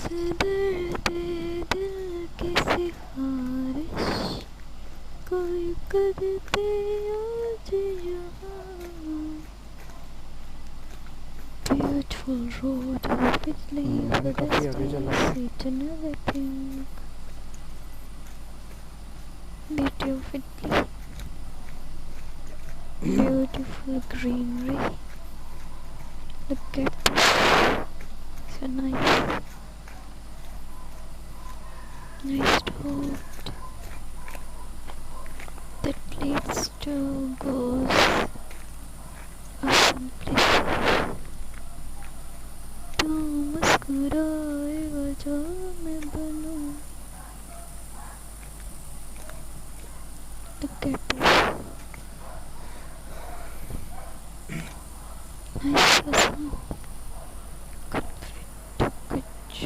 से दर्द दिल की सिफारिश कोई करते आज यहाँ beautiful road which leaves the काफी आगे चला है। distance each and everything beautifully beautiful greenery. Look at this, so nice. Nice road that leads to goes awesome places. तू मुस्कुराए वजह मैं बनूं. Look at this. Nice, awesome.